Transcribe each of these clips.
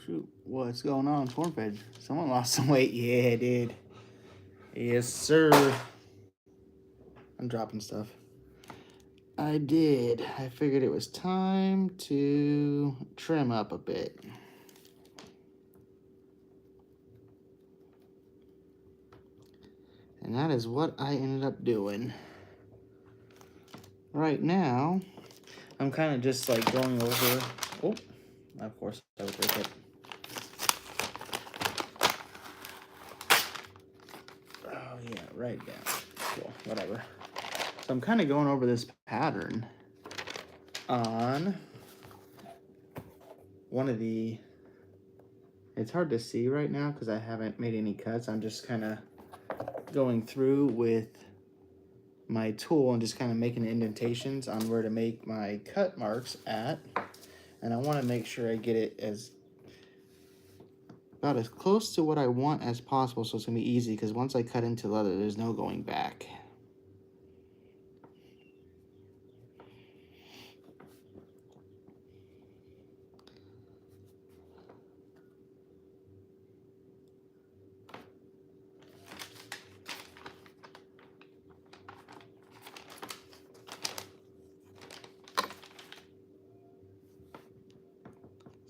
Shoot, what's going on, corn fed? Someone lost some weight. Yeah, I did. Yes, sir. I'm dropping stuff. I did. I figured it was time to trim up a bit. And that is what I ended up doing. Right now, I'm kind of just like going over. Oh, of course I would break it. Oh, yeah, right down. Cool, whatever. So I'm kind of going over this pattern on one of the, it's hard to see right now because I haven't made any cuts. I'm just kind of going through with my tool and just kind of making indentations on where to make my cut marks at. And I want to make sure I get it about as close to what I want as possible, so it's gonna be easy, because once I cut into leather, there's no going back.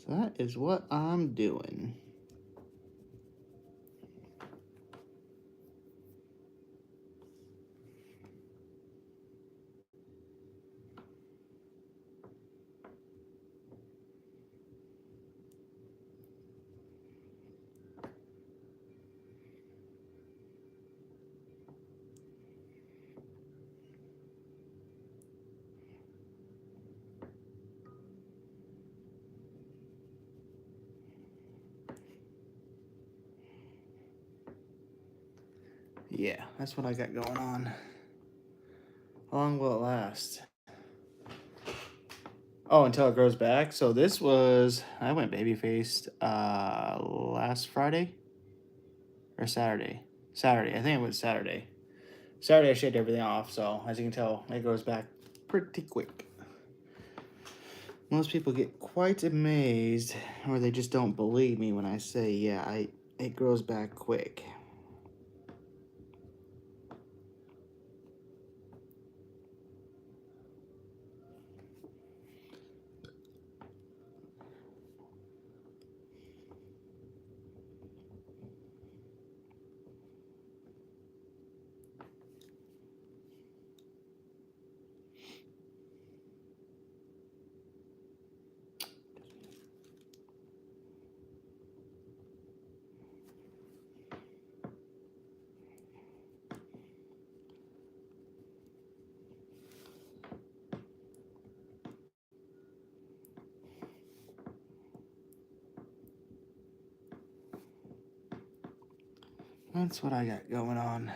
So that is what I'm doing. Yeah, that's what I got going on. How long will it last? Oh, until it grows back. So this was, I went baby-faced last Friday or Saturday. Saturday, I think it was Saturday. Saturday I shaved everything off, so as you can tell, it grows back pretty quick. Most people get quite amazed, or they just don't believe me when I say, yeah, it grows back quick. That's what I got going on.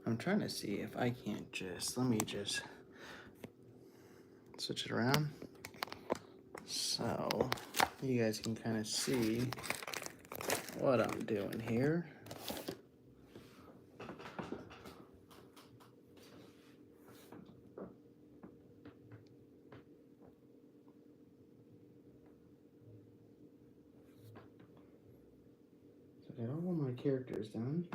I'm trying to see if I can't just, let me just switch it around so you guys can kind of see what I'm doing here. So I got all my characters done.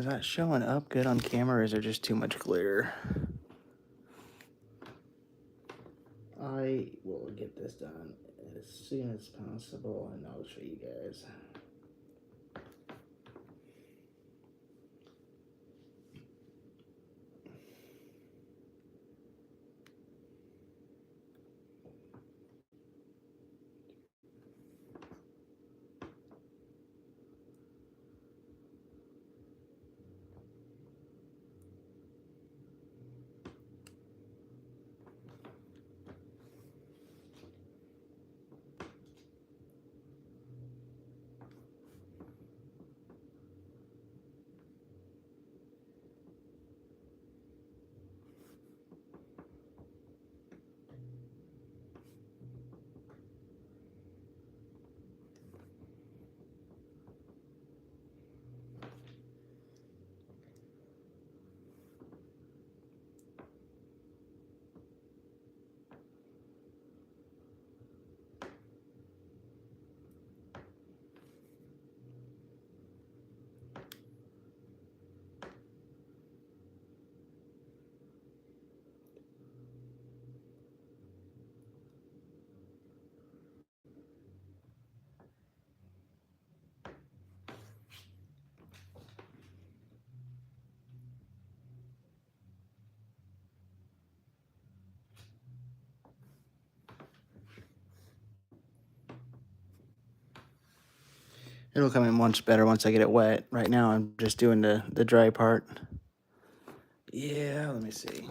Is that showing up good on camera, or is there just too much glare? I will get this done as soon as possible, and I'll show you guys. It'll come in much better once I get it wet. Right now I'm just doing the dry part. Yeah, let me see.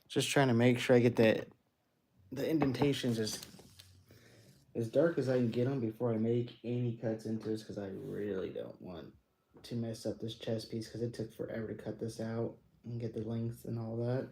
Just trying to make sure I get the indentations as dark as I can get them before I make any cuts into this, because I really don't want to mess up this chest piece, because it took forever to cut this out and get the length and all that.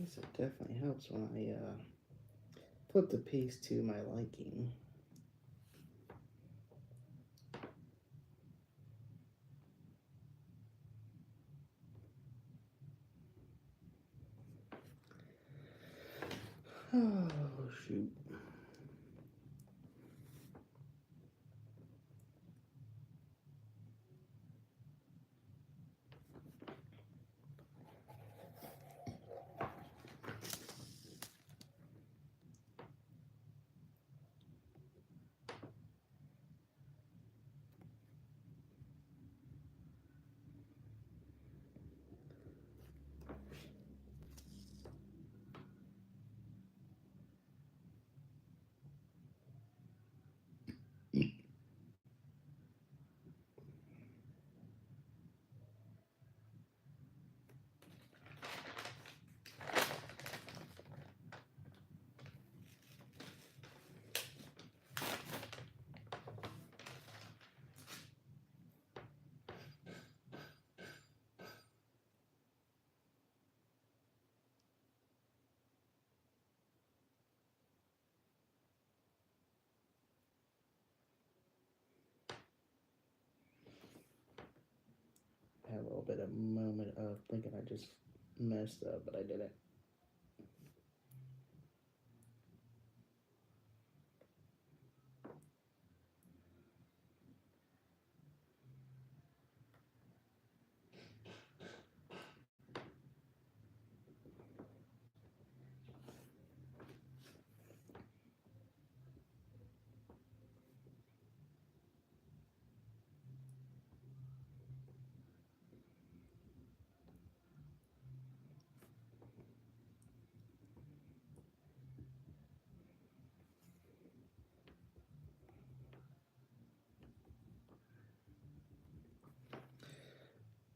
I guess it definitely helps when I put the piece to my liking. Oh, shoot. bit of moment of thinking I just messed up, but I didn't.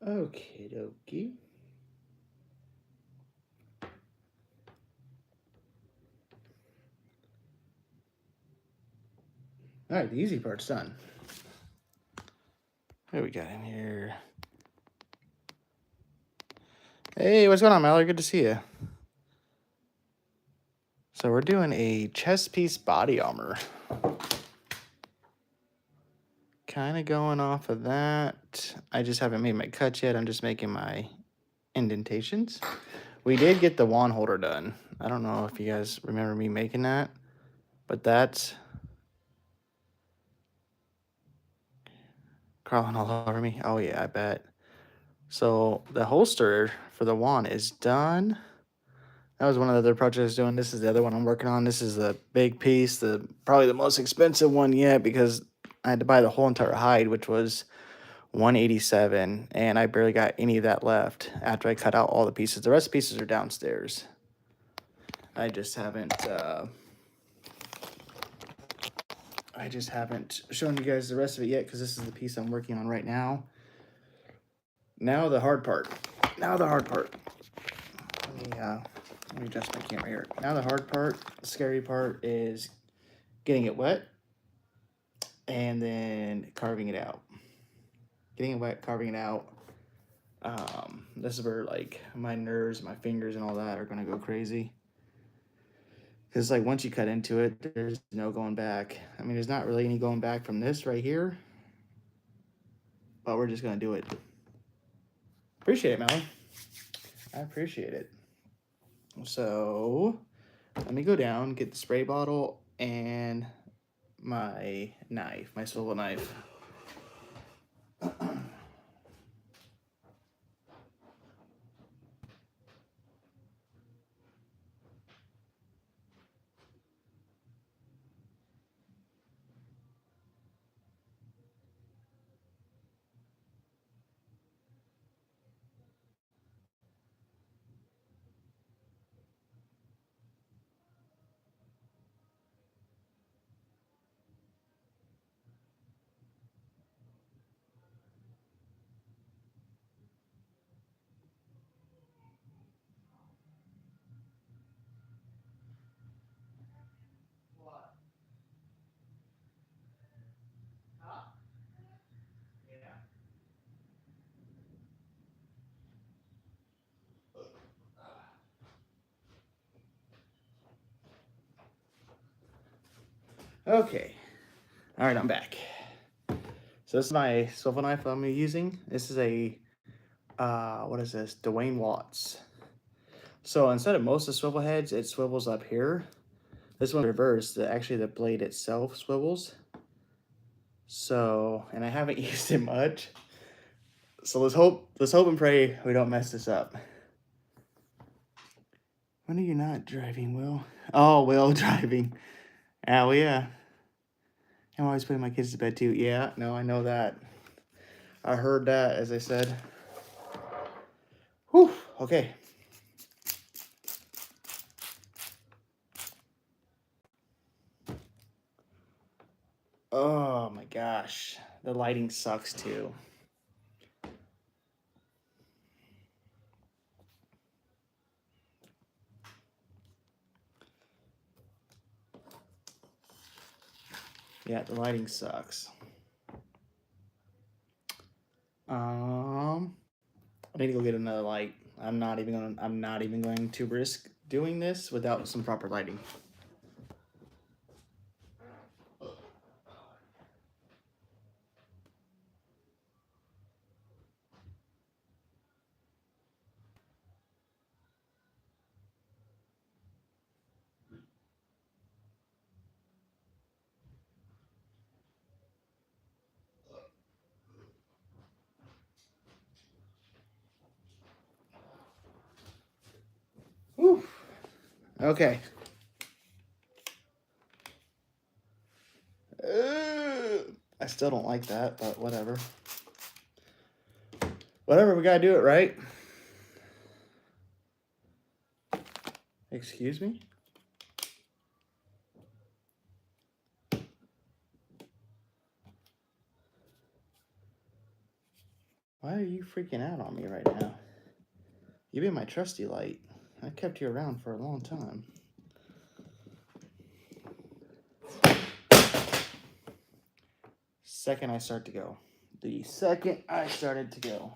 Okie dokie. All right, the easy part's done. What do we got in here? Hey, what's going on, Mallory? Good to see you. So we're doing a chest piece body armor. Kind of going off of that. I just haven't made my cuts yet. I'm just making my indentations. We did get the wand holder done. I don't know if you guys remember me making that, but that's crawling all over me. Oh yeah, I bet. So the holster for the wand is done. That was one of the other projects I was doing. This is the other one I'm working on. This is the big piece, probably the most expensive one yet, because I had to buy the whole entire hide, which was $187, and I barely got any of that left after I cut out all the pieces. The rest of the pieces are downstairs. I just haven't shown you guys the rest of it yet, because this is the piece I'm working on right now. Now the hard part. Let me adjust my camera here. Now the hard part, the scary part, is getting it wet and then carving it out. Getting it wet, carving it out. This is where like my nerves, my fingers, and all that are gonna go crazy. Because like once you cut into it, there's no going back. I mean, there's not really any going back from this right here, but we're just gonna do it. Appreciate it, Mallory. I appreciate it. So let me go down, get the spray bottle and my knife, my swivel knife. Okay. All right, I'm back. So this is my swivel knife I'm using. This is a, what is this? Dwayne Watts. So instead of most of the swivel heads, it swivels up here. This one reversed. Actually, the blade itself swivels. So, and I haven't used it much. So let's hope and pray we don't mess this up. When are you not driving, Will? Oh, Will driving. Oh, yeah. I'm always putting my kids to bed too. Yeah, no, I know that. I heard that, as I said. Whew, okay. Oh my gosh. The lighting sucks too. Yeah, the lighting sucks. I need to go get another light. I'm not even going to risk doing this without some proper lighting. Okay. I still don't like that, but whatever. Whatever, we gotta do it, right? Excuse me? Why are you freaking out on me right now? You've been my trusty light. I kept you around for a long time. Second I start to go. The second I started to go.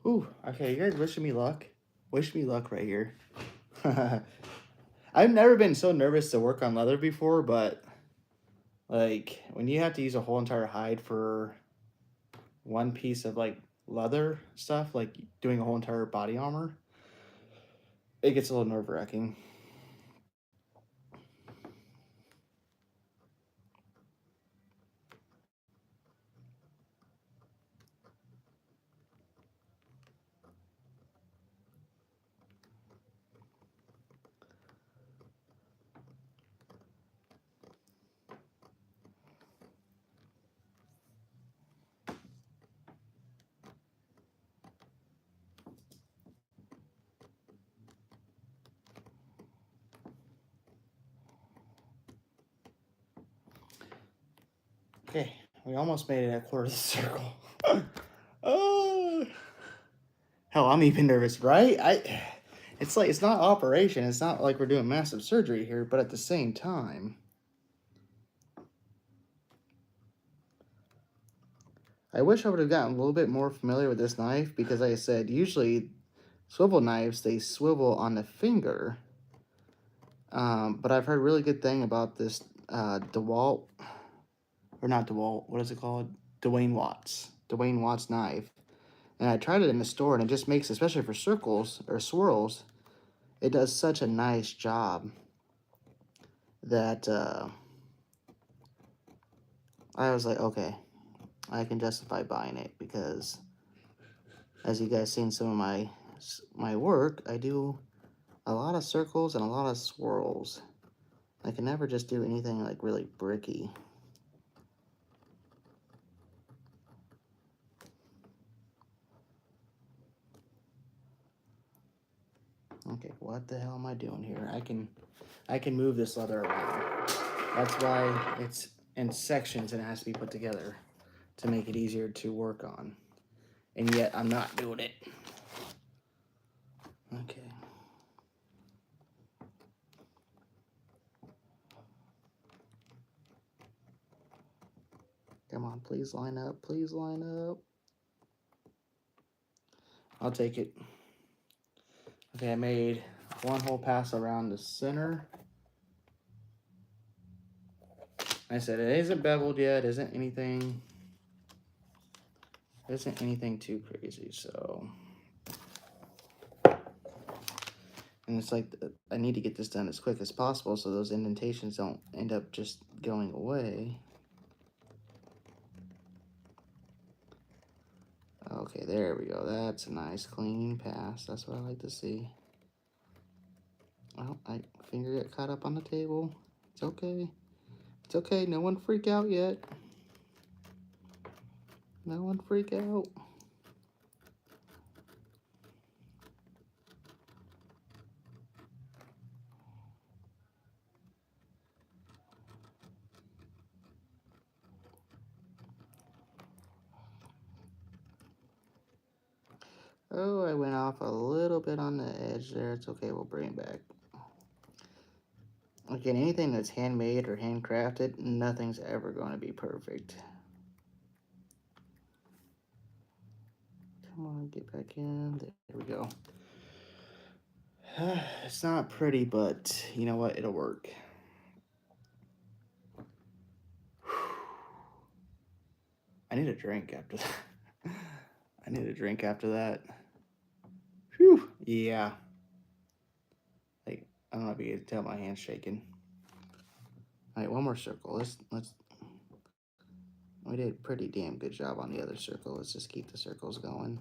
Ooh, okay, you guys wishing me luck? Wish me luck right here. I've never been so nervous to work on leather before, but like when you have to use a whole entire hide for one piece of like leather stuff, like doing a whole entire body armor, it gets a little nerve-wracking. Okay, we almost made it a quarter of the circle. Oh, hell, I'm even nervous, right? It's like it's not operation. It's not like we're doing massive surgery here, but at the same time, I wish I would have gotten a little bit more familiar with this knife because, like I said, usually swivel knives they swivel on the finger. But I've heard a really good thing about this DeWalt, or not DeWalt. What is it called? Dwayne Watts knife. And I tried it in the store, and it just makes, especially for circles or swirls, it does such a nice job that I was like, okay, I can justify buying it because, as you guys seen some of my work, I do a lot of circles and a lot of swirls. I can never just do anything like really bricky. Okay, what the hell am I doing here? I can move this leather around. That's why it's in sections and it has to be put together to make it easier to work on. And yet I'm not doing it. Okay. Come on, please line up. Please line up. I'll take it. Okay, I made one whole pass around the center. I said it isn't beveled yet. Isn't anything too crazy. So, and it's like I need to get this done as quick as possible so those indentations don't end up just going away. Okay, there we go. That's a nice clean pass. That's what I like to see. Oh, my finger got caught up on the table. It's okay. It's okay. No one freak out yet. No one freak out. Oh, I went off a little bit on the edge there. It's okay. We'll bring it back. Again, anything that's handmade or handcrafted, nothing's ever going to be perfect. Come on, get back in. There we go. It's not pretty, but you know what? It'll work. I need a drink after that. I need a drink after that. Whew. Yeah. I don't know if you can tell my hand's shaking. All right, one more circle. Let's. We did a pretty damn good job on the other circle. Let's just keep the circles going.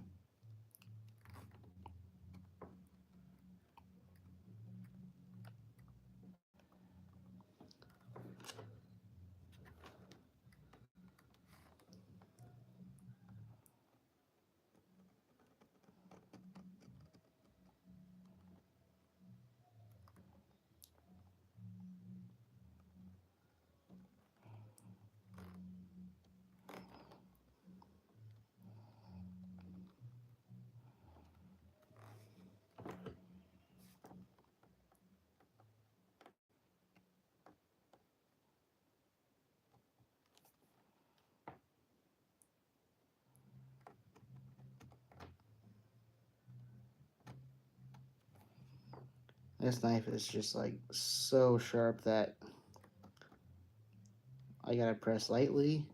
This knife is just like so sharp that I gotta press lightly,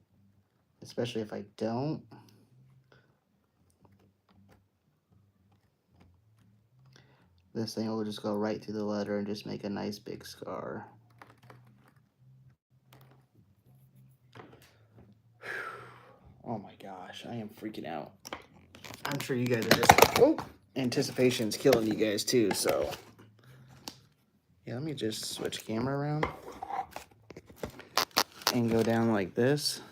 especially if I don't. This thing will just go right through the letter and just make a nice big scar. Oh my gosh, I am freaking out. I'm sure you guys are just, anticipation's killing you guys too, so. Yeah, let me just switch camera around and go down like this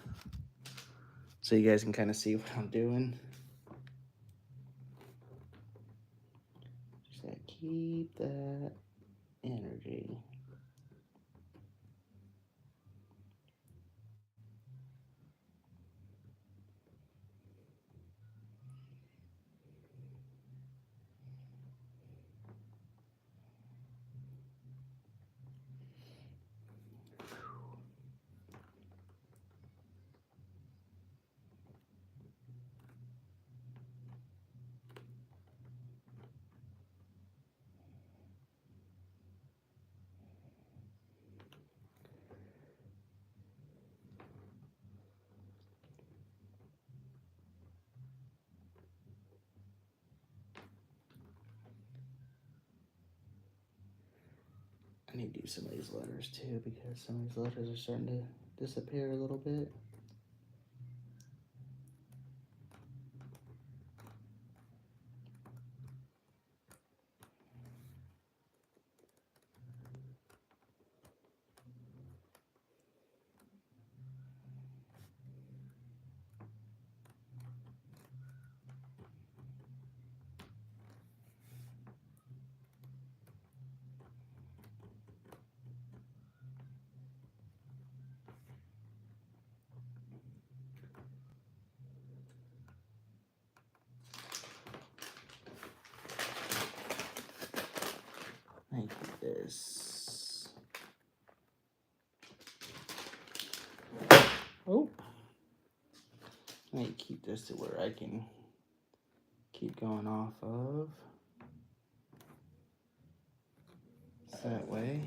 so you guys can kind of see what I'm doing. Just gotta keep that energy. I need to do some of these letters too because some of these letters are starting to disappear a little bit. Like this. Oh. I need to keep this to where I can keep going off of. That way.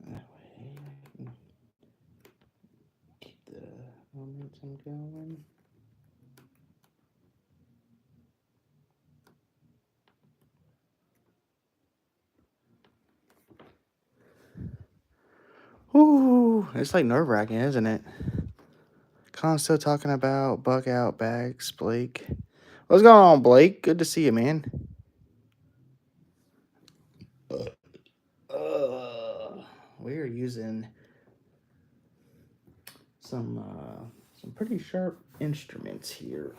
That way I can keep the momentum going. Ooh, it's like nerve-wracking, isn't it? Con's still talking about bug out bags, Blake. What's going on, Blake? Good to see you, man. We're using some pretty sharp instruments here.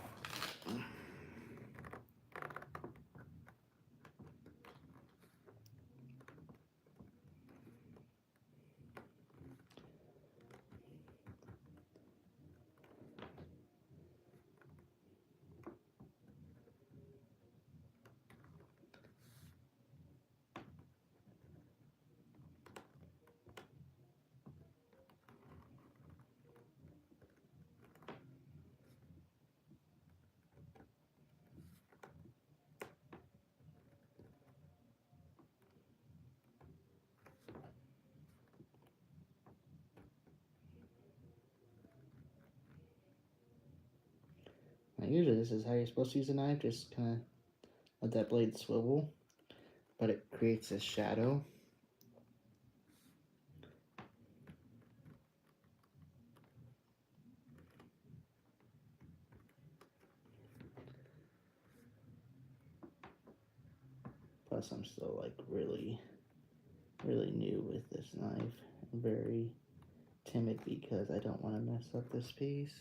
Now, usually this is how you're supposed to use a knife, just kind of let that blade swivel, but it creates this shadow. Plus, I'm still like really new with this knife. I'm very timid because I don't want to mess up this piece.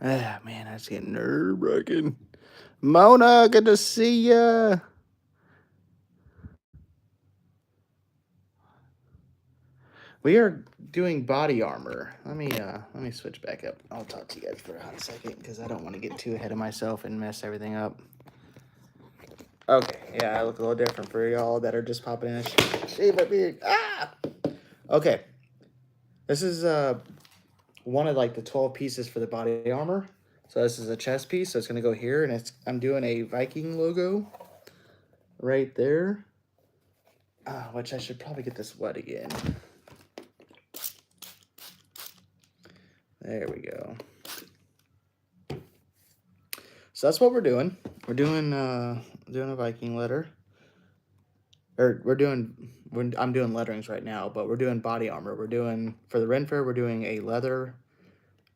Ah, man, that's getting nerve-wracking. Mona, good to see ya. We are doing body armor. Let me switch back up. I'll talk to you guys for a hot second because I don't want to get too ahead of myself and mess everything up. Okay, yeah, I look a little different for y'all that are just popping in and shave my beard. Ah! Okay. This is one of like the 12 pieces for the body armor. So this is a chest piece, so it's gonna go here, and I'm doing a Viking logo right there. Which I should probably get this wet again. There we go. So that's what we're doing. We're doing a Viking letter. Or I'm doing letterings right now, but we're doing body armor. We're doing, for the renfaire, we're doing a leather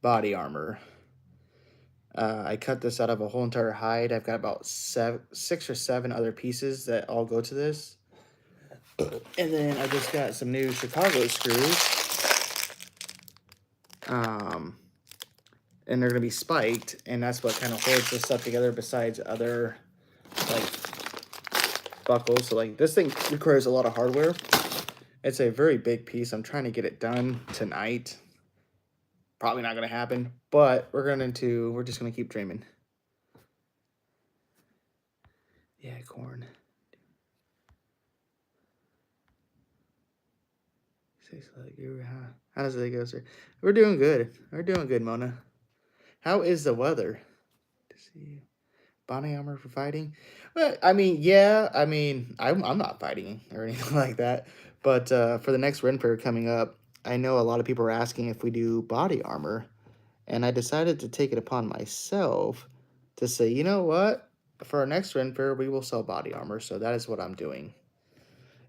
body armor. I cut this out of a whole entire hide. I've got about 6 or 7 other pieces that all go to this. And then I just got some new Chicago screws. And they're going to be spiked, and that's what kind of holds this stuff together besides other, like, buckles. So, like, this thing requires a lot of hardware. It's a very big piece. I'm trying to get it done tonight. Probably not going to happen, but we're just going to keep dreaming. Yeah, corn. How does it go, sir? We're doing good. We're doing good, Mona. How is the weather? To see body armor for fighting? Well, I mean, yeah. I mean, I'm not fighting or anything like that. But for the next renfaire coming up, I know a lot of people are asking if we do body armor, and I decided to take it upon myself to say, you know what? For our next renfaire, we will sell body armor. So that is what I'm doing.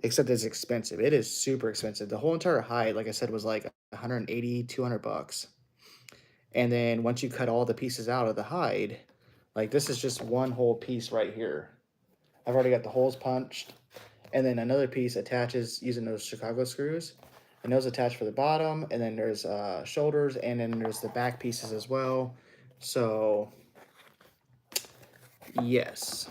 Except it's expensive. It is super expensive. The whole entire hide, like I said, was like 180, $200. And then once you cut all the pieces out of the hide, like this is just one whole piece right here. I've already got the holes punched. And then another piece attaches using those Chicago screws. And those attach for the bottom. And then there's shoulders. And then there's the back pieces as well. So, yes.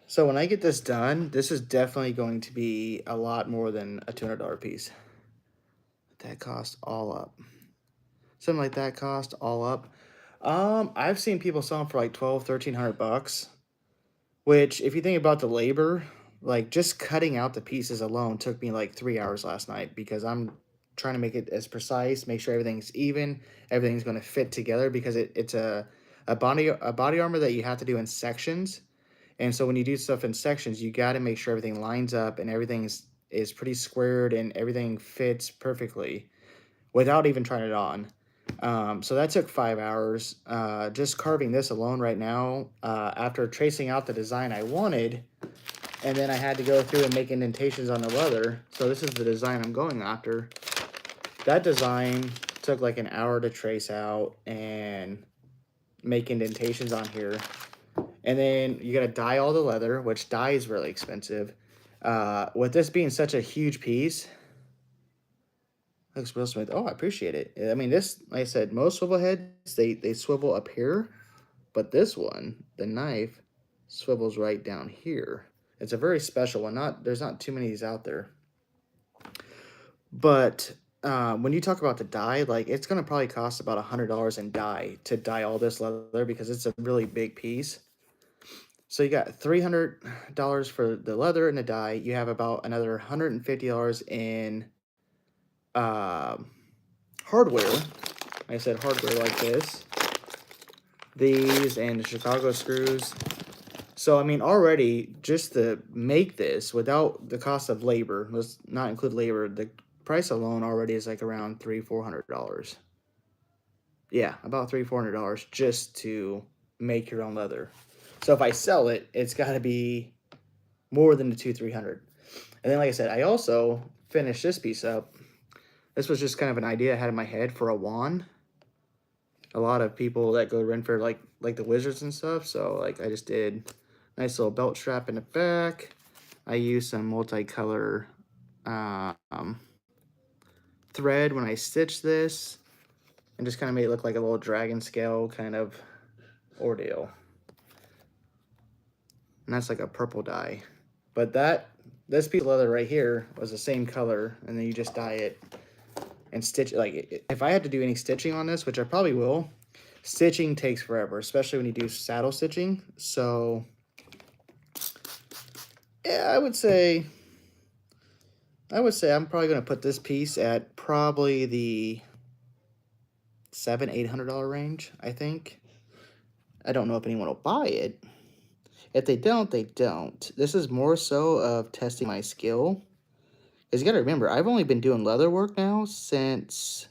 So when I get this done, this is definitely going to be a lot more than a $200 piece. That cost all up. Something like that cost all up. I've seen people sell them for like $1,200-$1,300, which if you think about the labor, like just cutting out the pieces alone took me like 3 hours last night because I'm trying to make it as precise, make sure everything's even, everything's going to fit together because it's a body armor that you have to do in sections. And so when you do stuff in sections, you got to make sure everything lines up and everything is pretty squared and everything fits perfectly without even trying it on. So that took 5 hours. Just carving this alone right now, after tracing out the design I wanted and then I had to go through and make indentations on the leather. So this is the design I'm going after. That design took like an hour to trace out and make indentations on here. And then you gotta dye all the leather, which dye is really expensive. With this being such a huge piece, looks real smooth. Oh, I appreciate it. I mean, this, like I said, most swivel heads, they swivel up here, but this one, the knife, swivels right down here. It's a very special one. There's not too many of these out there. But when you talk about the dye, like it's gonna probably cost about $100 in dye to dye all this leather because it's a really big piece. So you got $300 for the leather and the dye. You have about another $150 in hardware. Like I said, hardware like this, these, and the Chicago screws. So I mean, already just to make this without the cost of labor, let's not include labor, the price alone already is like around $300-400. Yeah, about $300-400 just to make your own leather. So if I sell it, it's got to be more than the $200-300. And then, like I said, I also finished this piece up. This was just kind of an idea I had in my head for a wand. A lot of people that go to renfaire like the wizards and stuff. So like I just did nice little belt strap in the back. I used some multicolor thread when I stitched this, and just kind of made it look like a little dragon scale kind of ordeal. And that's like a purple dye. But this piece of leather right here was the same color, and then you just dye it and stitch it. Like if I had to do any stitching on this, which I probably will, stitching takes forever, especially when you do saddle stitching. So yeah, I would say I'm probably going to put this piece at probably the $700-800 range, I think. I don't know if anyone will buy it. If they don't, they don't. This is more so of testing my skill. Because you got to remember, I've only been doing leather work now since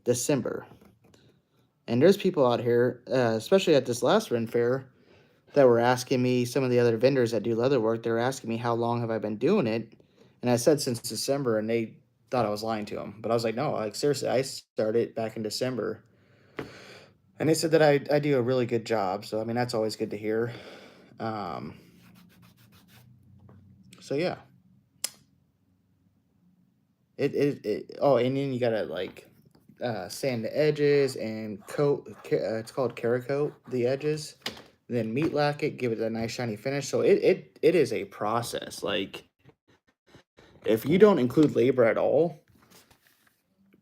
December. And there's people out here, especially at this last Ren Fair, that were asking me, some of the other vendors that do leather work, they were asking me how long have I been doing it. And I said since December, and they thought I was lying to them. But I was like, no, like seriously, I started back in December. And they said that I do a really good job. So, I mean, that's always good to hear. So, yeah. Oh, and then you got to, like, sand the edges and coat. It's called Cerakote, the edges. Then meat lack it, give it a nice shiny finish. So, it is a process. Like, if you don't include labor at all,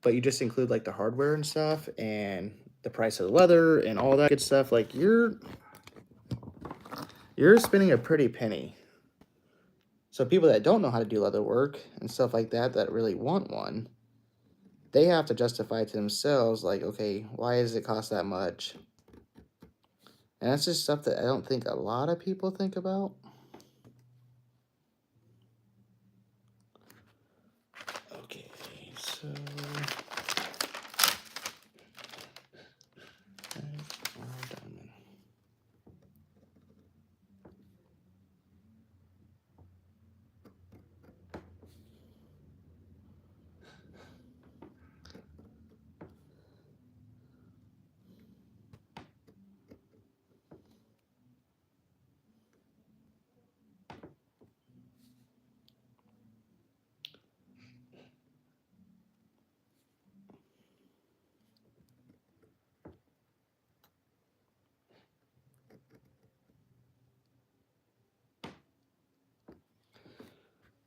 but you just include, like, the hardware and stuff and the price of the leather and all that good stuff, like you're spending a pretty penny. So people that don't know how to do leather work and stuff like that really want one, they have to justify to themselves, like, okay, why does it cost that much? And that's just stuff that I don't think a lot of people think about. Okay,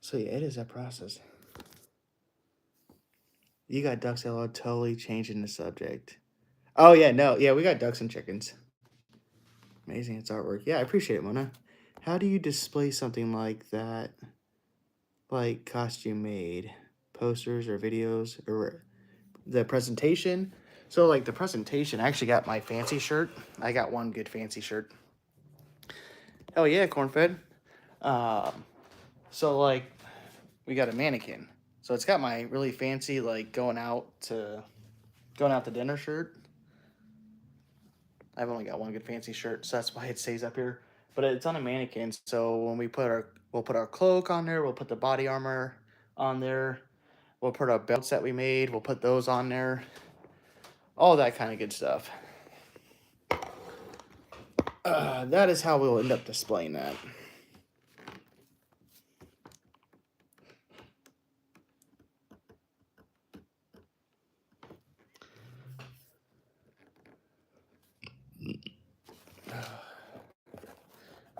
so yeah, it is that process. You got ducks, hello, totally changing the subject. Oh yeah, no, yeah, we got ducks and chickens. Amazing, it's artwork. Yeah, I appreciate it, Mona. How do you display something like that, like costume made? Posters or videos or the presentation? So like the presentation, I actually got my fancy shirt. I got one good fancy shirt. Oh yeah, corn-fed. So like we got a mannequin. So it's got my really fancy like going out to dinner shirt. I've only got one good fancy shirt, so that's why it stays up here. but it's on a mannequin. So when we'll put our cloak on there, we'll put the body armor on there, we'll put our belts that we made, we'll put those on there, all that kind of good stuff. That is how we'll end up displaying that.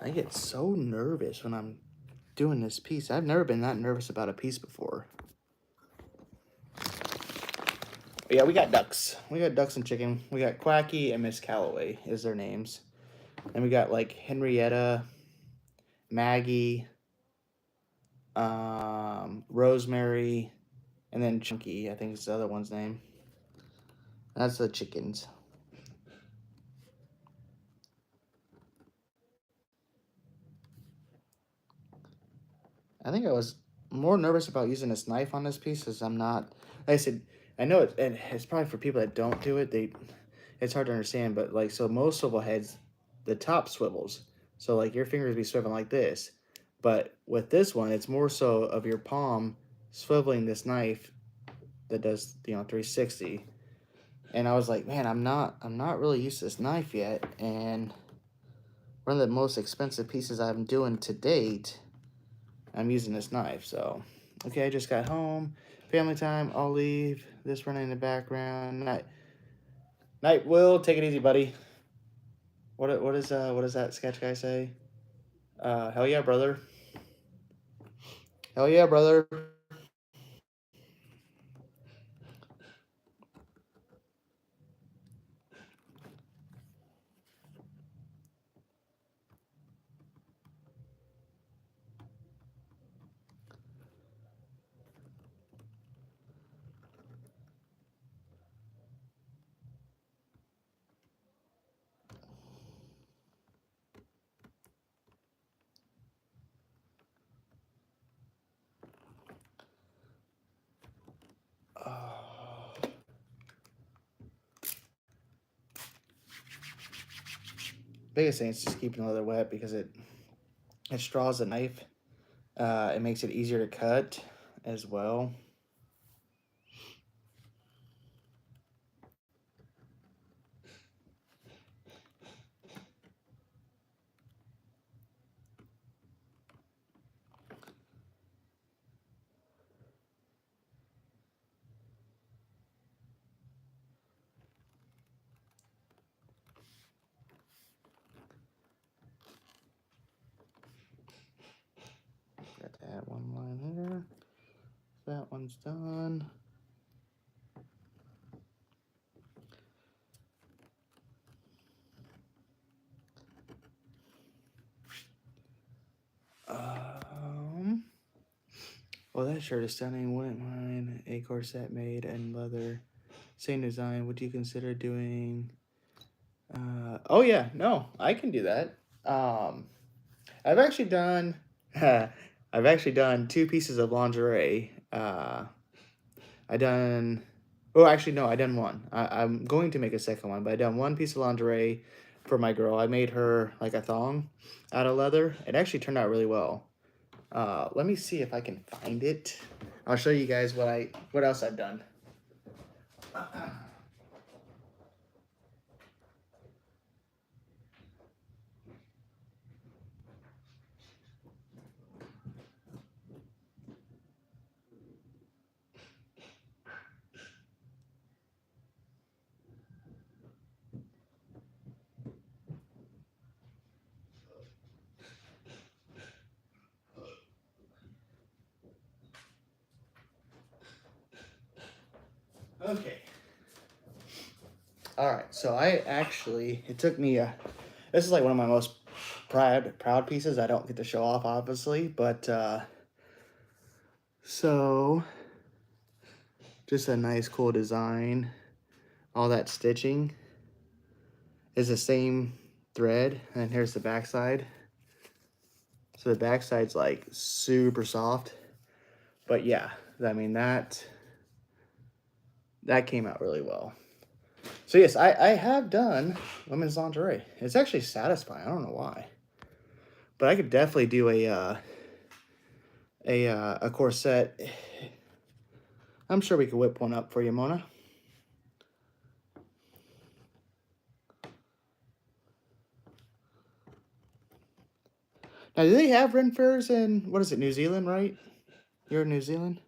I get so nervous when I'm doing this piece. I've never been that nervous about a piece before. But yeah, we got ducks. We got ducks and chicken. We got Quacky and Miss Calloway is their names. And we got like Henrietta, Maggie, Rosemary, and then Chunky, I think is the other one's name. That's the chickens. I think I was more nervous about using this knife on this piece as I'm not. Like I said, I know it's probably for people that don't do it. It's hard to understand, but like so most swivel heads, the top swivels. So like your fingers be swiveling like this, but with this one, it's more so of your palm swiveling this knife that does 360. And I was like, man, I'm not really used to this knife yet, and one of the most expensive pieces I'm doing to date, I'm using this knife. So, okay, I just got home. Family time. I'll leave this running in the background. Night, Will. Take it easy, buddy. What does that sketch guy say? Hell yeah, brother. Hell yeah, brother. Biggest thing is just keeping the leather wet because it straws the knife. It makes it easier to cut as well. Got to add one line here. That one's done. Well, that shirt is stunning. Wouldn't mind a corset made in leather. Same design. Would you consider doing? Oh yeah, no, I can do that. I've actually done. I've actually done two pieces of lingerie. I done. Oh, actually, no, I done one. I'm going to make a second one, but I done one piece of lingerie for my girl. I made her like a thong out of leather. It actually turned out really well. Let me see if I can find it. I'll show you guys what else I've done. Okay. All right. So it took me this is like one of my most proud pieces. I don't get to show off, obviously, but so just a nice, cool design. All that stitching is the same thread, and here's the backside. So the backside's like super soft, but yeah, I mean that came out really well. So yes, I have done women's lingerie. It's actually satisfying. I don't know why. But I could definitely do a corset. I'm sure we could whip one up for you, Mona. Now, do they have renfairs in, what is it, New Zealand, right? You're in New Zealand?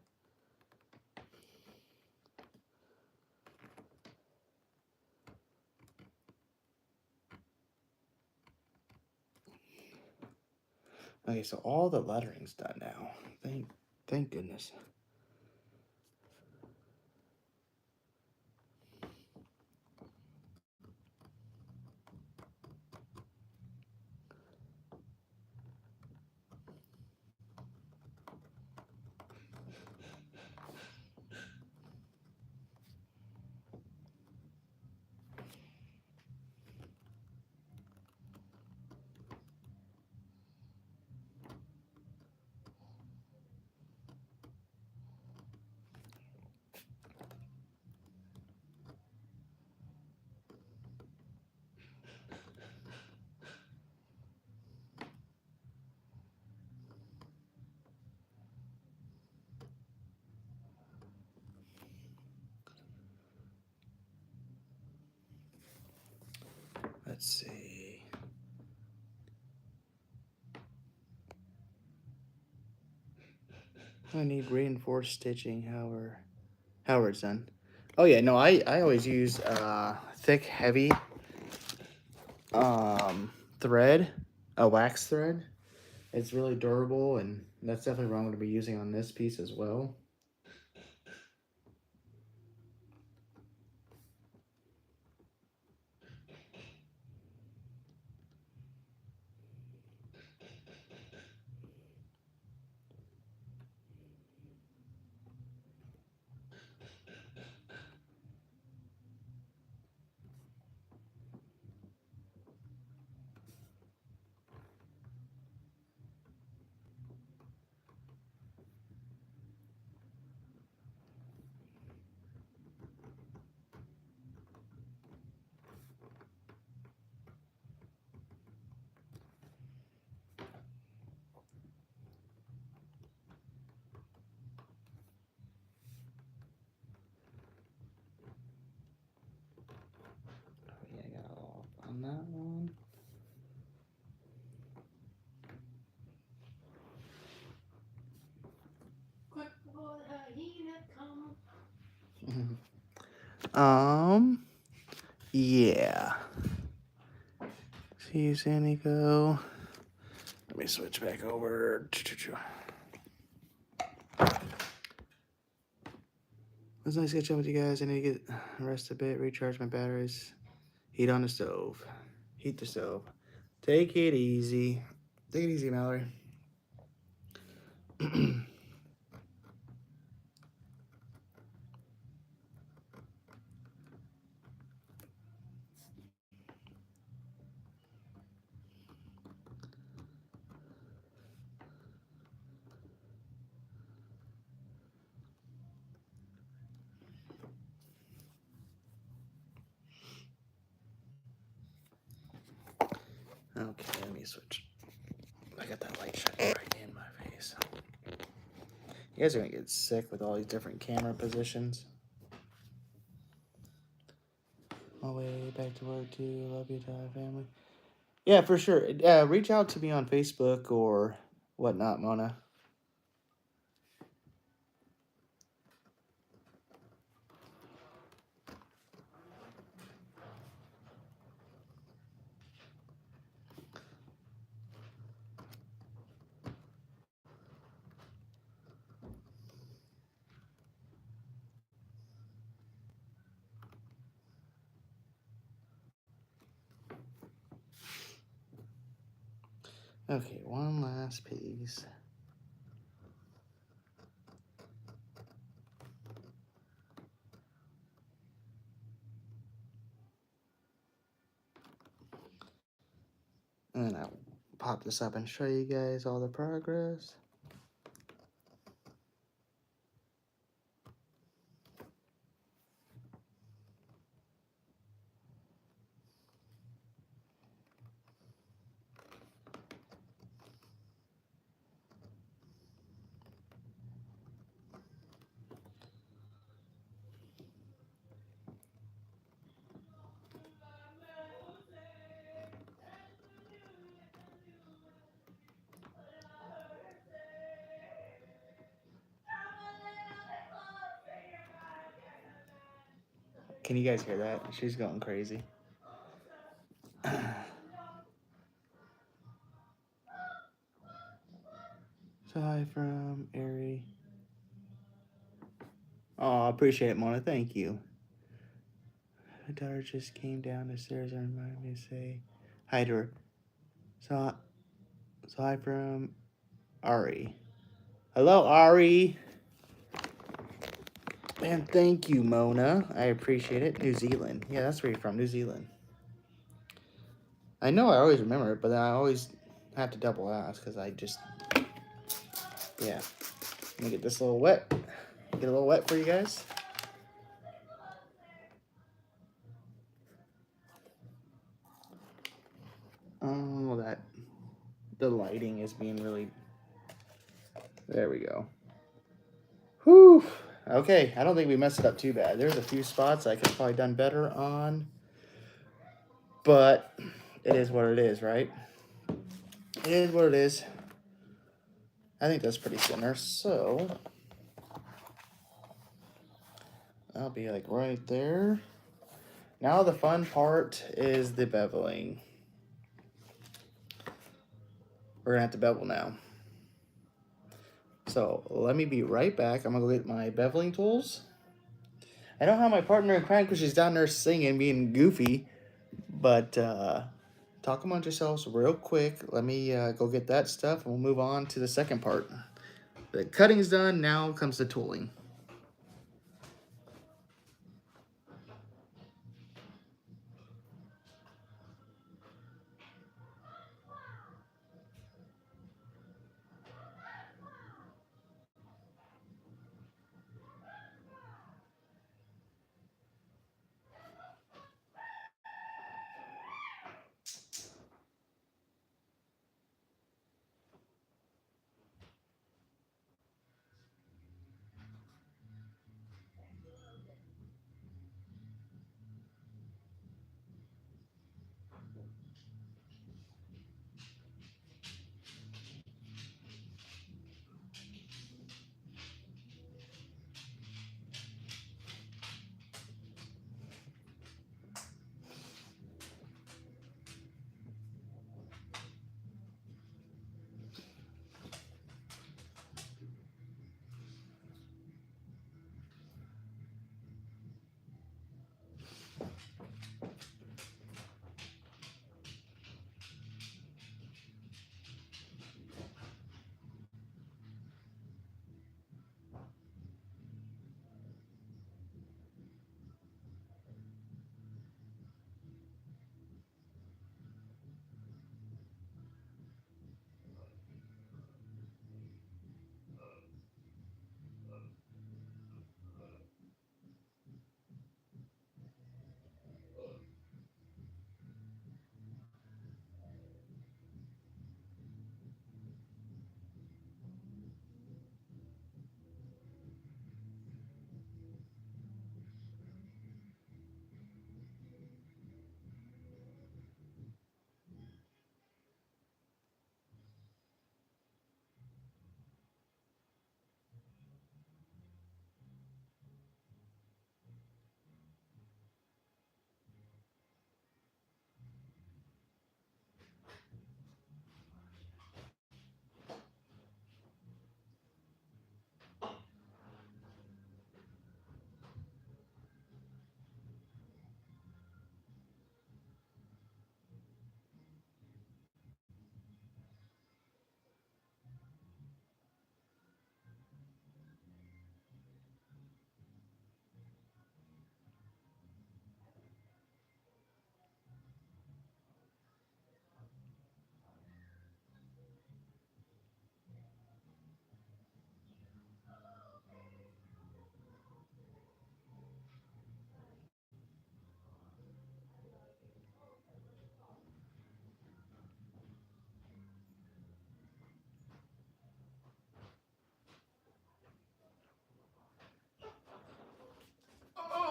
Okay, so all the lettering's done now. Thank goodness. Let's see. I need reinforced stitching, however it's done. Oh yeah, no, I always use thick, heavy thread, a wax thread. It's really durable, and that's definitely what I'm going to be using on this piece as well. Yeah, I got off on that one. Yeah. See, Sandy, go. Let me switch back over. It was nice catching up with you guys. I need to get rest a bit, recharge my batteries. Heat on the stove. Heat the stove. Take it easy. Take it easy, Mallory. Okay, let me switch. I got that light shining right in my face. You guys are gonna get sick with all these different camera positions. On my way back to work too. Love you, Ty family. Yeah, for sure. Reach out to me on Facebook or whatnot, Mona. Okay, one last piece. And then I'll pop this up and show you guys all the progress. Can you guys hear that? She's going crazy. So hi from Ari. Oh, I appreciate it, Mona. Thank you. My daughter just came down the stairs and reminded me to say hi to her. So hi from Ari. Hello, Ari. And thank you, Mona. I appreciate it. New Zealand. Yeah, that's where you're from, New Zealand. I know I always remember it, but then I always have to double ask because I just, yeah. Let me get this a little wet. Get a little wet for you guys. Oh, the lighting is being really, there we go. Whew. Okay, I don't think we messed it up too bad. There's a few spots I could have probably done better on, but it is what it is, right? It is what it is. I think that's pretty center, so I'll be like right there. Now the fun part is the beveling. We're gonna have to bevel now. So let me be right back. I'm gonna go get my beveling tools. I don't have my partner in crime because she's down there singing, being goofy. But talk amongst yourselves real quick. Let me go get that stuff, and we'll move on to the second part. The cutting's done. Now comes the tooling.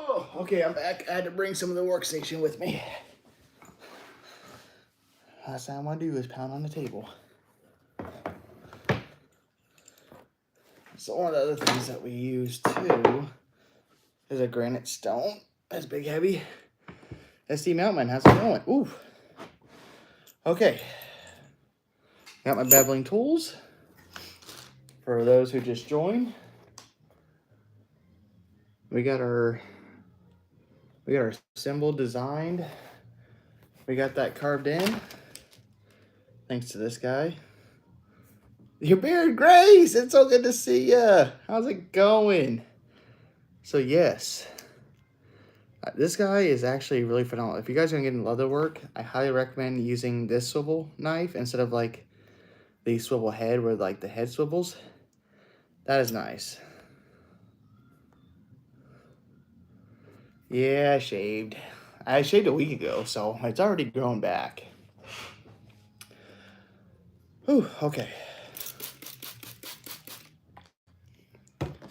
Oh, okay, I'm back. I had to bring some of the workstation with me. Last thing I want to do is pound on the table. So one of the other things that we use too is a granite stone. That's big heavy. SD Mountman, how's it going? Ooh. Okay. Got my beveling tools. For those who just joined, we got our symbol designed. We got that carved in. Thanks to this guy. Your beard, Grace! It's so good to see ya. How's it going? So yes, this guy is actually really phenomenal. If you guys are gonna get into leather work, I highly recommend using this swivel knife instead of like the swivel head where like the head swivels. That is nice. Yeah, I shaved. I shaved a week ago, so it's already grown back. Whew, okay.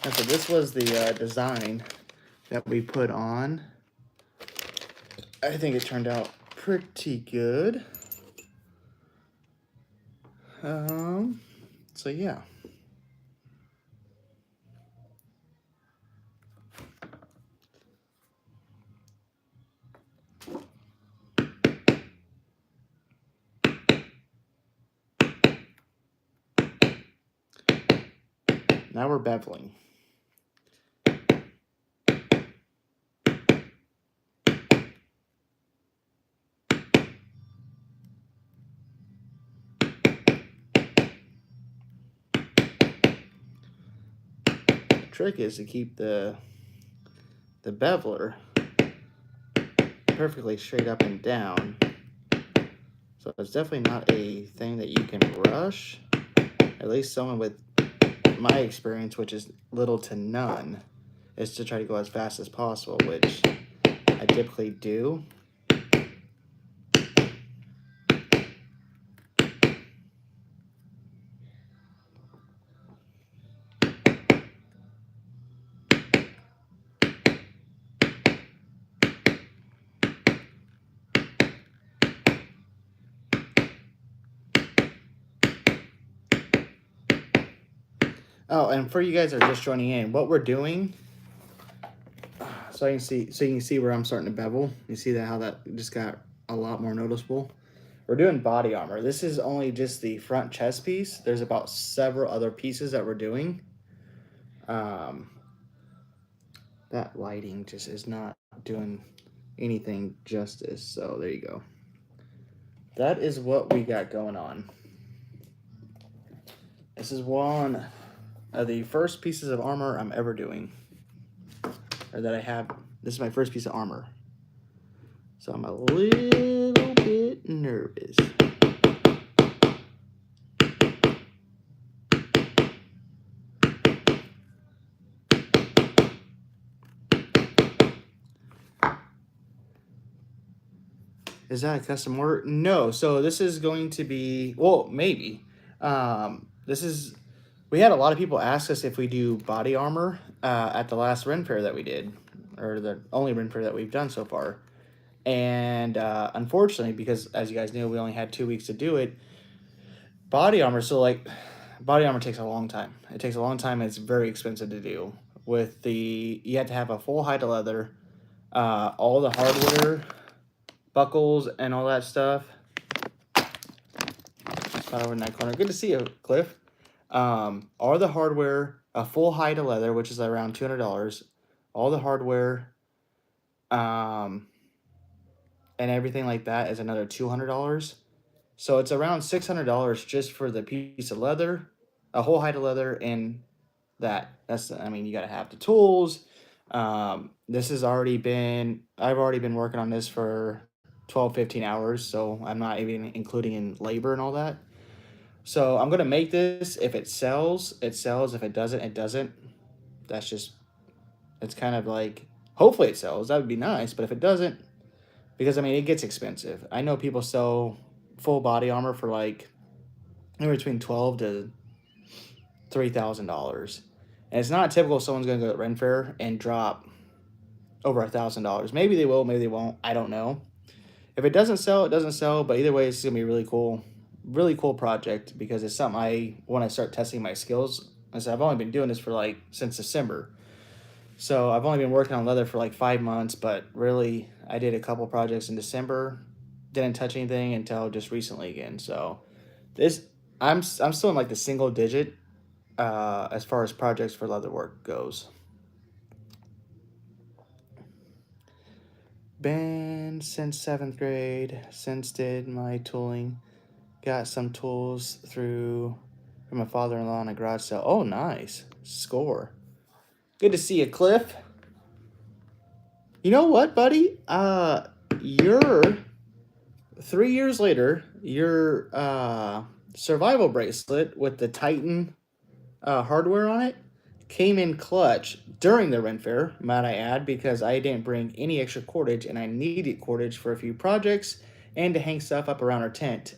And so this was the design that we put on. I think it turned out pretty good. So yeah. Now we're beveling. The trick is to keep the beveler perfectly straight up and down. So it's definitely not a thing that you can rush. At least someone with my experience, which is little to none, is to try to go as fast as possible, which I typically do. Oh, and for you guys that are just joining in, what we're doing, so you can see where I'm starting to bevel. You see that how that just got a lot more noticeable. We're doing body armor. This is only just the front chest piece. There's about several other pieces that we're doing. That lighting just is not doing anything justice. So there you go. That is what we got going on. This is one of the first pieces of armor I'm ever doing, or that I have. This is my first piece of armor, so I'm a little bit nervous. Is that a custom order? No. So this is going to be, well, maybe. We had a lot of people ask us if we do body armor at the last renfaire that we did, or the only renfaire that we've done so far. And unfortunately, because as you guys knew, we only had 2 weeks to do it, body armor, body armor takes a long time. It takes a long time and it's very expensive to do. You have to have a full hide of leather, all the hardware, buckles and all that stuff. Spot over in that corner. Good to see you, Cliff. All the hardware, a full hide of leather, which is around $200. All the hardware, and everything like that is another $200. So it's around $600 just for the piece of leather, a whole hide of leather, and that. I mean, you got to have the tools. This has already been, I've already been working on this for 12, 15 hours, so I'm not even including in labor and all that. So I'm going to make this. If it sells, it sells. If it doesn't, it doesn't. That's just, it's kind of like, hopefully it sells. That would be nice. But if it doesn't, because I mean, it gets expensive. I know people sell full body armor for like anywhere between $12 to $3,000. And it's not typical someone's going to go to renfaire and drop over $1,000. Maybe they will, maybe they won't. I don't know. If it doesn't sell, it doesn't sell. But either way, it's going to be really cool project because it's something I want to start testing my skills. I said I've only been doing this for like since December. So I've only been working on leather for like 5 months, but really I did a couple projects in December. Didn't touch anything until just recently again. So this I'm still in like the single digit as far as projects for leather work goes. Been since 7th grade. Since did my tooling. Got some tools through from my father-in-law in a garage sale. Oh, nice score. Good to see you, Cliff. You know what, buddy? You're 3 years later. Your survival bracelet with the Titan hardware on it came in clutch during the renfaire, might I add, because I didn't bring any extra cordage and I needed cordage for a few projects and to hang stuff up around our tent.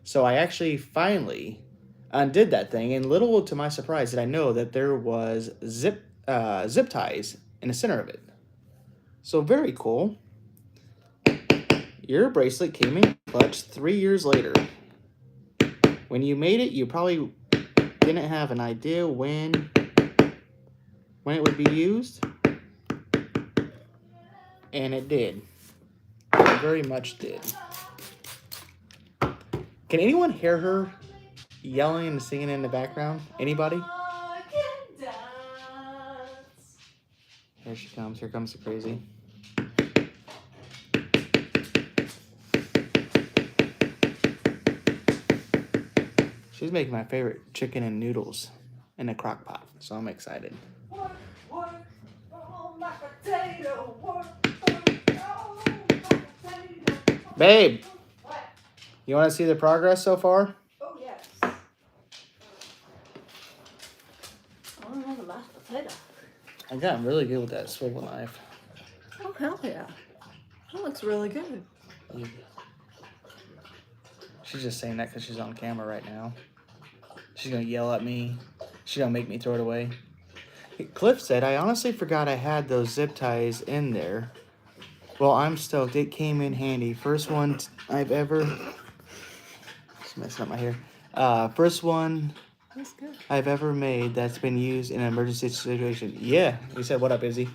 So I actually finally undid that thing, and little to my surprise did I know that there was zip ties in the center of it. So very cool. Your bracelet came in clutch 3 years later. When you made it, you probably didn't have an idea when it would be used, and it did. It very much did. Can anyone hear her yelling and singing in the background? Anybody? Here she comes. Here comes the crazy. She's making my favorite chicken and noodles in a crock pot, so I'm excited. Work, work, oh, my potato, work, oh, my potato. Babe, what? You want to see the progress so far? Oh, yes. I want another mashed potato. I got really good with that swivel knife. Oh, hell yeah. That looks really good. She's just saying that because she's on camera right now. She's going to yell at me. She's going to make me throw it away. Cliff said, I honestly forgot I had those zip ties in there. Well, I'm stoked. It came in handy. First one I've ever... Just messing up my hair. First one That's good. I've ever made that's been used in an emergency situation. Yeah. He said, what up, Izzy?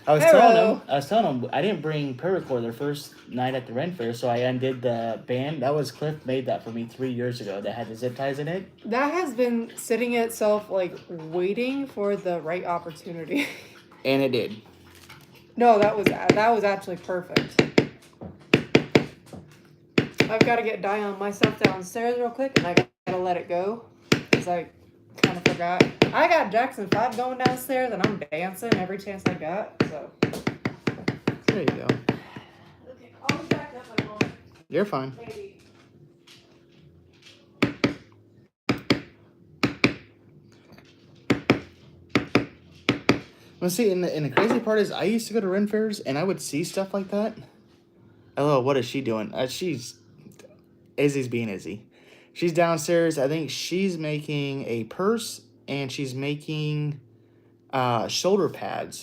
I was telling him I didn't bring paracord the first night at the renfaire, so I undid the band. That was Cliff made that for me 3 years ago. That had the zip ties in it. That has been sitting itself, like, waiting for the right opportunity. And it did. No, that was actually perfect. I've got to get dye on my stuff downstairs real quick, and I gotta let it go because I kind of forgot. I got Jackson 5 going downstairs, and I'm dancing every chance I got. So there you go. Okay, I'll be back up in a moment. You're fine. Maybe. Well, see, and the crazy part is, I used to go to Ren fairs, and I would see stuff like that. Hello, what is she doing? Izzy's being Izzy. She's downstairs. I think she's making a purse, and she's making shoulder pad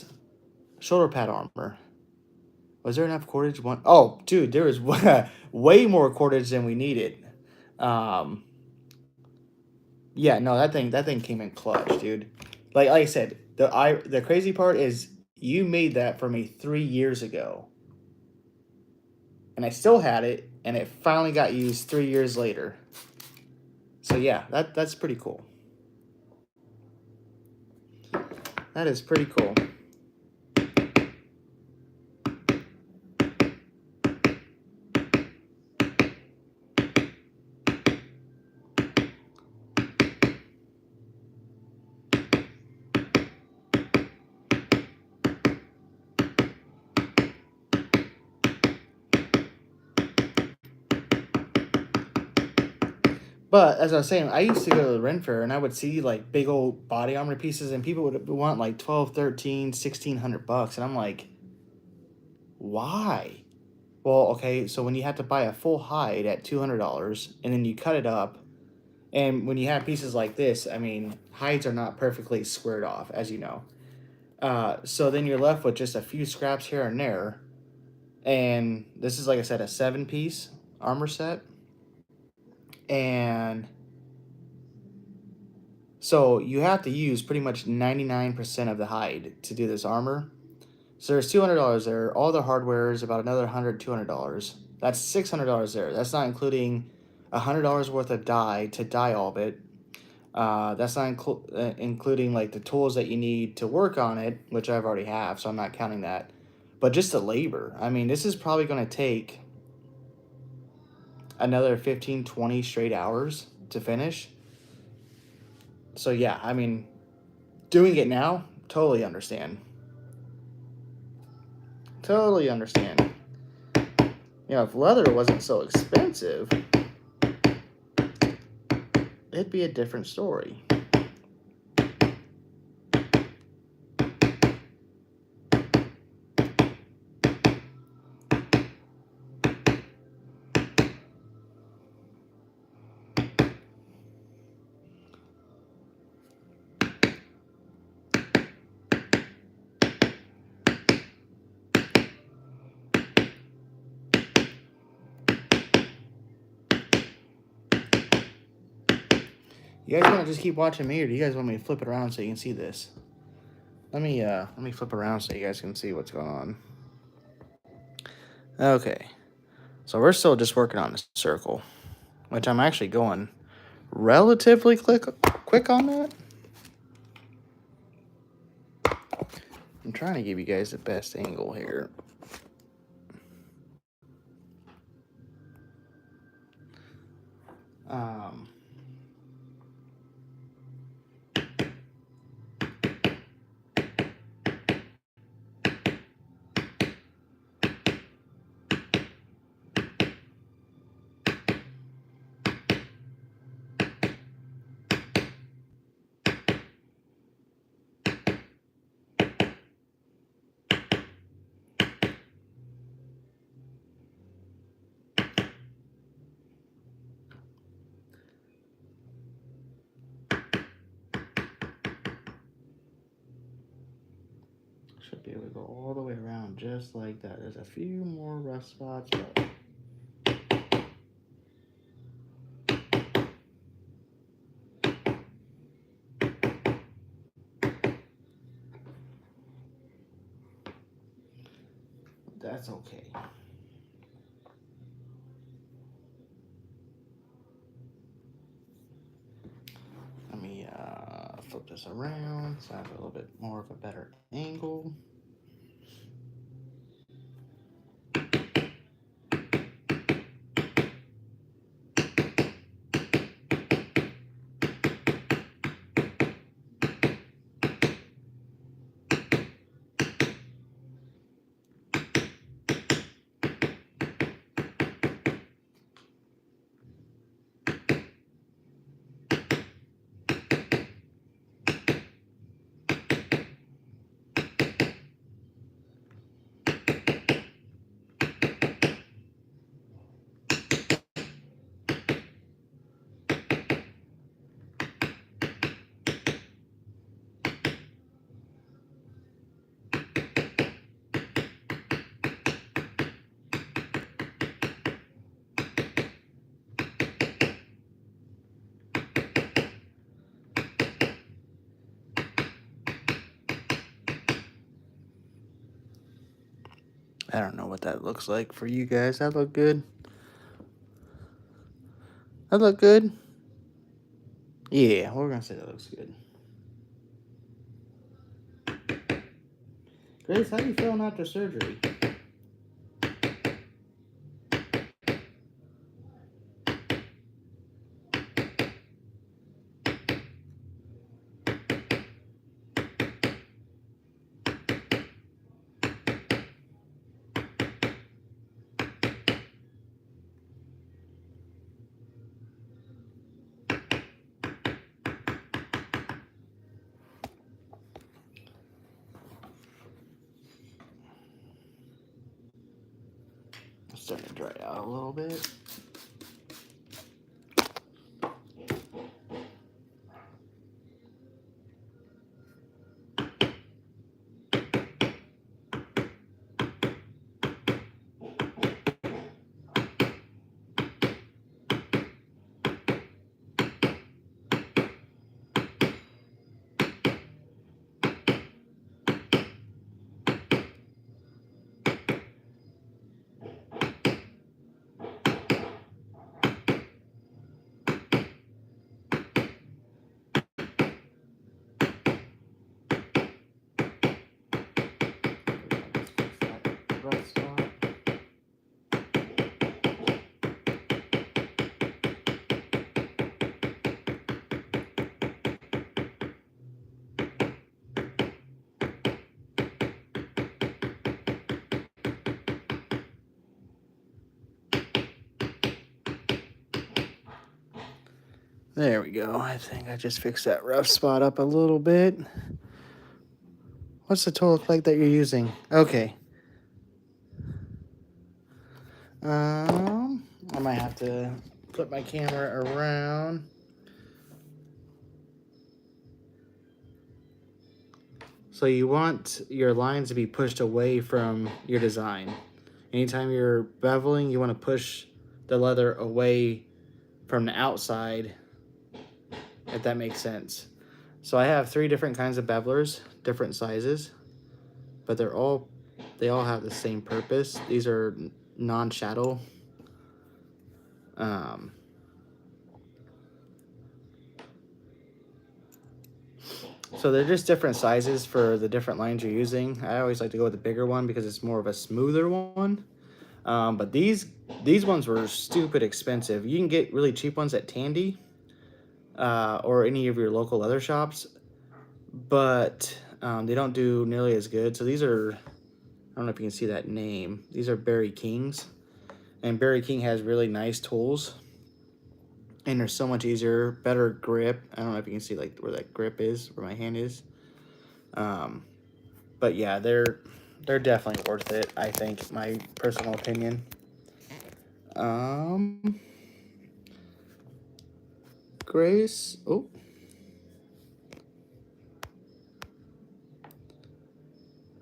armor. Was there enough cordage? Oh, dude, there was way more cordage than we needed. Yeah, no, that thing came in clutch, dude. Like I said, the crazy part is you made that for me 3 years ago, and I still had it, and it finally got used 3 years later. So yeah, that's pretty cool. That is pretty cool. But as I was saying, I used to go to the Ren Fair and I would see like big old body armor pieces and people would want like 12, 13, 1600 bucks. And I'm like, why? Well, okay, so when you have to buy a full hide at $200 and then you cut it up, and when you have pieces like this, I mean, hides are not perfectly squared off, as you know. So then you're left with just a few scraps here and there. And this is, like I said, a 7-piece armor set. And So you have to use pretty much 99% of the hide to do this armor. So there's $200 there. All the hardware is about another $200. That's $600 there. That's not including $100 worth of dye to dye all of it. That's not including like the tools that you need to work on it, which I've already have, so I'm not counting that. But just the labor. I mean, this is probably going to take another 15-20 straight hours to finish. So yeah, I mean, doing it now, totally understand. Totally understand. You know, if leather wasn't so expensive, it'd be a different story. You guys want to just keep watching me, or do you guys want me to flip it around so you can see this? Let me flip around so you guys can see what's going on. Okay, so we're still just working on this circle, which I'm actually going relatively quick on that. I'm trying to give you guys the best angle here. Should be able to go all the way around just like that. There's a few more rough spots, but that's okay. Let me flip this around so I have a little bit more of a better angle. I don't know what that looks like for you guys. That look good? That look good? Yeah, we're gonna say that looks good. Grace, how you feeling after surgery? It's starting to dry out a little bit. rough spot. There we go. I think I just fixed that rough spot up a little bit. What's the tool look like that you're using? Okay. I might have to flip my camera around. So you want your lines to be pushed away from your design. Anytime you're beveling, you want to push the leather away from the outside, if that makes sense. So I have 3 different kinds of bevelers, different sizes, but they all have the same purpose. These are non-shadow. So they're just different sizes for the different lines you're using. I always like to go with the bigger one because it's more of a smoother one. But these ones were stupid expensive. You can get really cheap ones at Tandy or any of your local leather shops, but they don't do nearly as good. So these are, I don't know if you can see that name. These are Barry Kings, and Barry King has really nice tools, and they're so much easier, better grip. I don't know if you can see like where that grip is, where my hand is. But yeah, they're definitely worth it, I think, my personal opinion. Grace, oh.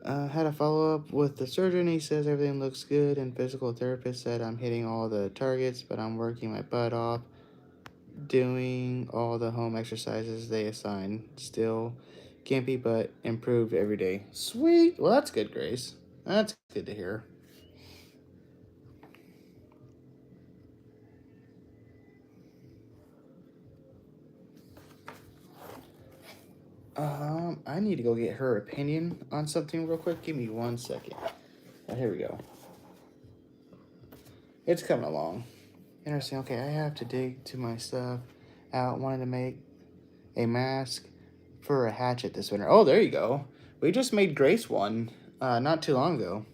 Had a follow-up with the surgeon. He says everything looks good, and physical therapist said I'm hitting all the targets, but I'm working my butt off, doing all the home exercises they assign. Still campy, but improved every day. Sweet. Well, that's good, Grace. That's good to hear. I need to go get her opinion on something real quick. Give me 1 second. Oh, here we go. It's coming along. Interesting. Okay, I have to dig to my stuff out. Wanted to make a mask for a hatchet this winter. Oh, there you go. We just made Grace one not too long ago.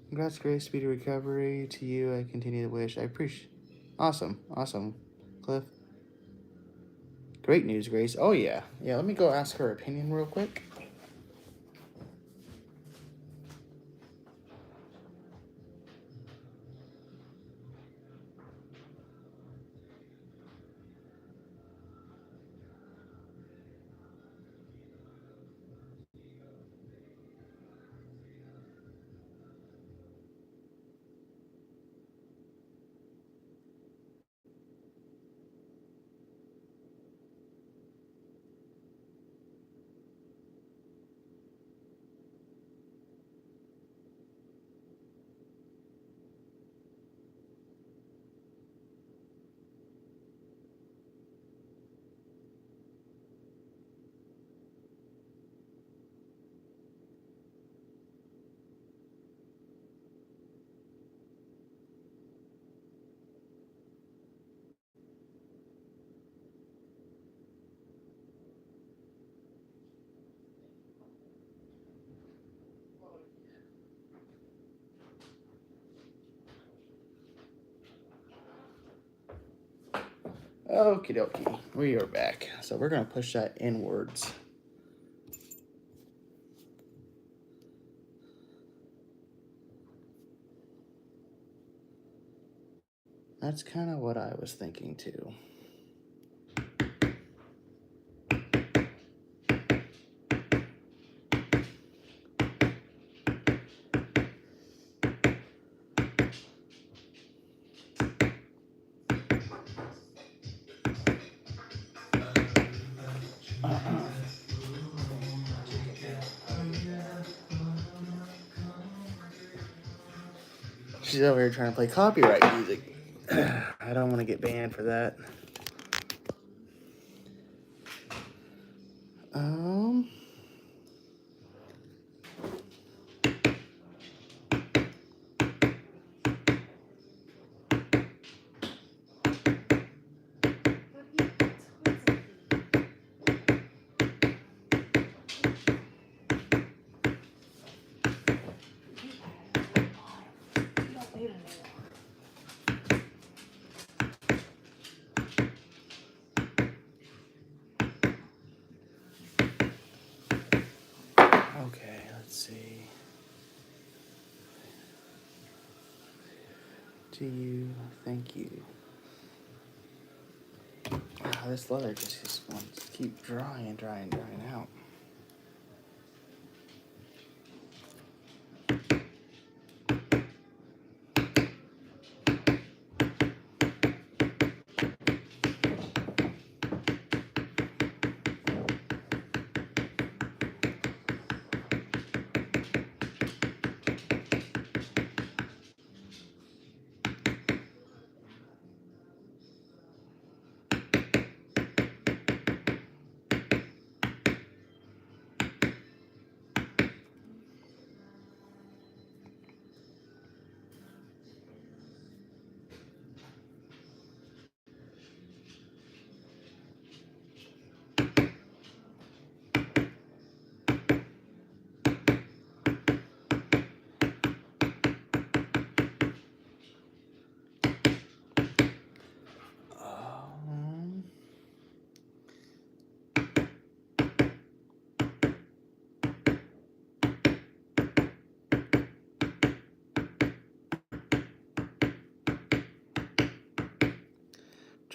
Congrats, Grace. Speedy recovery to you. I continue to wish. I appreciate. Awesome. Awesome, Cliff. Great news, Grace. Oh, yeah. Yeah, let me go ask her opinion real quick. Okie dokie. We are back. So we're going to push that inwards. That's kind of what I was thinking too. She's over here trying to play copyright music. I don't want to get banned for that. Okay, let's see. To you, thank you. Wow, this leather just wants to keep drying out.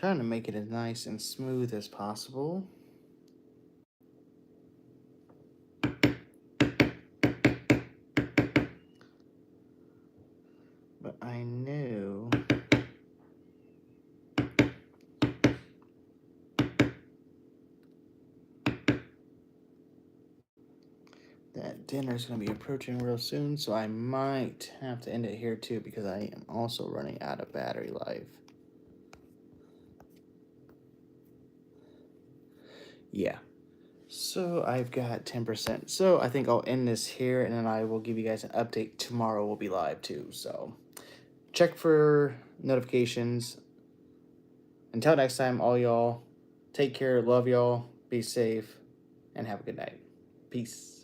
Trying to make it as nice and smooth as possible. But I knew that dinner's going to be approaching real soon, so I might have to end it here too because I am also running out of battery life. Yeah. So I've got 10%. So I think I'll end this here and then I will give you guys an update. Tomorrow we'll be live too. So check for notifications. Until next time, all y'all, take care, love y'all, be safe, and have a good night. Peace.